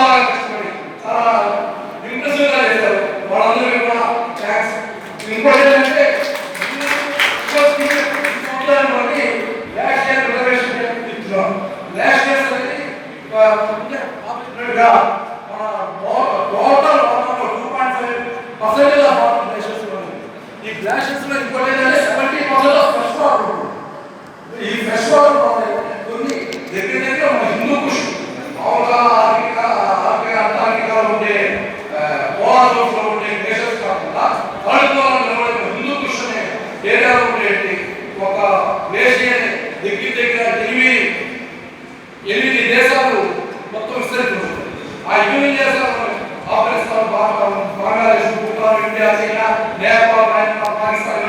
చాలా ఇంట్రెస్టింగ్ గా చేశారు వాళ్ళందరికీ కూడా థ్యాంక్స్. ఇంకోటి ఏంటంటే లాస్ట్ ఇయర్ రిజర్వేషన్ ఇస్తున్నాం. లాస్ట్ ఇయర్ అనేది టోటల్ 2.5% ఆఫ్ పాపులేషన్స్ ఈ గ్లాషెస్ లో ఇంకోటి ఏంటంటే 70% ఆఫ్ ఫ్రెష్ వాటర్. ఈ ఫ్రెష్ వాటర్ కొన్ని దగ్గర దగ్గర మన హిందూ కుష్ మామూలుగా అంటార్కికాలో ఉండే పోలార్ జోన్స్ లో ఉండే గ్లేషియర్స్ కాకుండా హిందూ కుష్ అనే ఏరియాలో ఉండేటి ఒక గ్లేషియర్ దగ్గర దగ్గర 8 దేశాలు మొత్తం విస్తరించింది. ఆ 8 దేశాలు Afghanistan, Bangladesh, Bhutan, India, China, Nepal, Myanmar, Pakistan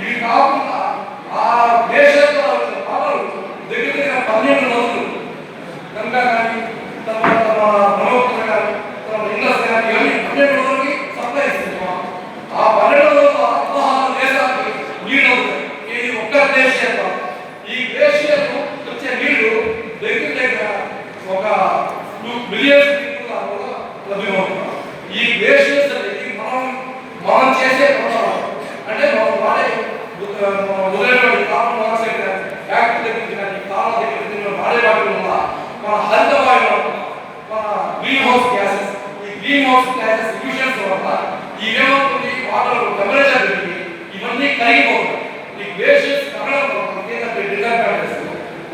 ఇవి కాకుండా ఆ దేశాల్లో దగ్గర దగ్గర 12 నదులు గంగా కానీ తర్వాత బ్రహ్మపుత్ర కానీ తర్వాత ఇండస్ కానీ ఇవన్నీ 12 నదులకి సప్లై ఇస్తున్నాం. ఆ 12 నదులు 16 దేశాలకి నీళ్ళు అవుతాయి. ఇది ఒక్క గ్లేషియర్. ఈ గ్లేషియర్ వచ్చే నీళ్లు దగ్గర దగ్గర ఒక 2 బిలియన్ లభ్యమవుతున్నారు. ఈ గ్లేషియర్స్ అనేది మనం చేసే అంటే మనం వాడే వదిలేటువంటి కార్బన్ మోనాక్సైడ్ కానీ ఫ్యాక్టరీ దగ్గర నుంచి కానీ కాళ్ళ దగ్గర నుంచి వాడే వాటి వల్ల మన హరిత వాయువు మన గ్రీన్ హౌస్ గ్యాసెస్ ఈ గ్రీన్ హౌస్ గ్యాసెస్ ఎమిషన్స్ వల్ల ఇవేమవుతుంది వాటర్ టెంపరేచర్ పెరిగి ఇవన్నీ కరిగిపోతాయి. ఈ గ్లేషియర్స్ కరగడం వల్ల డిజాడ్వాంటేజ్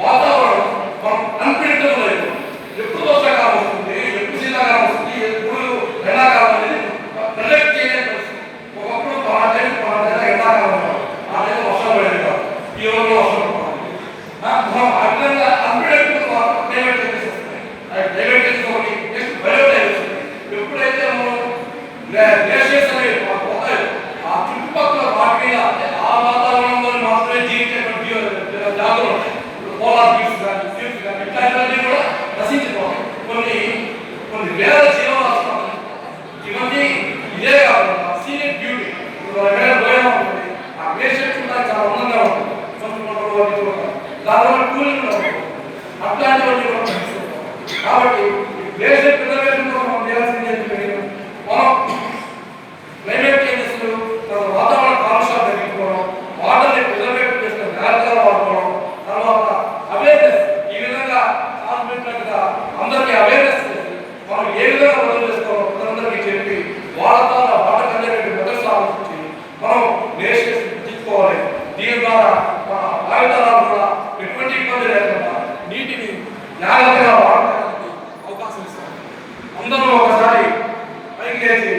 వాతావరణం మనం అన్ప్రెడిక్టబుల్ అయిపోతుంది. ఎప్పుడు వర్షాకాలం వస్తుంది, ఎప్పుడు శీతాకాలం వస్తుంది, ఎప్పుడు ఎండాకాలం అనేది ప్రొజెక్ట్ చేయలేని పరిస్థితి. ఒకప్పుడు ఎండాకాలం ఆ టైంలో వర్షం పడేది కాదు, ఈ రోజులో వర్షం పడుతుంది. మనం అర్థంగా అన్ప్రెడిక్టబుల్ క్లైమేట్ చేంజెస్ వస్తున్నాయి. క్లైమేట్ చేంజెస్ ఒకటి, నెక్స్ట్ బయోడైవర్సిటీ. ఎప్పుడైతే మనం గ్లేషియర్స్ అనేవి పోతాయో ఆ చుట్టుపక్కల వాటి మీద ఆ వాతావరణంలో మాత్రమే జీవించేటువంటి జాతులు ఉంటాయి. పోలార్ బీర్స్ కానీ సీల్స్ కానీ ఇట్లాంటివన్నీ కూడా నశించిపోతాయి. కొన్ని వేల జీవరాశులు ఉంటాయి. ఇవన్నీ ఇదే కాకుండా సీనిక్ బ్యూటీ పోయినా ఉంటుంది. ఆ గ్లేషియర్స్ కూడా చాలా అందంగా ఉంటుంది. దానివల్ల కూలింగ్ కూడా ఉంటుంది. అట్లాంటివన్నీ కూడా నశిస్తుంటాం. కాబట్టి గ్లేషియర్ ప్రిజర్వేషన్ కోసం మనం చేయాల్సింది ఏంటంటే మనం క్లైమేట్ చేంజెస్ వాతావరణ కాలుష్యాలు తగ్గించుకోవడం, వాటర్ని ప్రిజర్వేట్ చేస్తే జాగ్రత్తగా వాడుకోవడం, తర్వాత అవేర్నెస్ ఈ విధంగా కాన్ఫిడెంట్గా అందరికీ అవేర్నెస్ చేసి మనం ఏ విధంగా వదిలి చేసుకోవాలో ప్రజలందరికీ చెప్పి వాళ్ళ ద్వారా వాటర్ కంటే మెథడ్స్ ఆలోచించి మనం గ్లేషియర్స్ తెచ్చుకోవాలి. దీని ద్వారా మన భావితరాలు కూడా ఎటువంటి ఇబ్బంది లేకుండా నీటిని జాగ్రత్తగా వాడడానికి అవకాశం ఇస్తాం. అందరూ ఒకసారి పైకి లేచి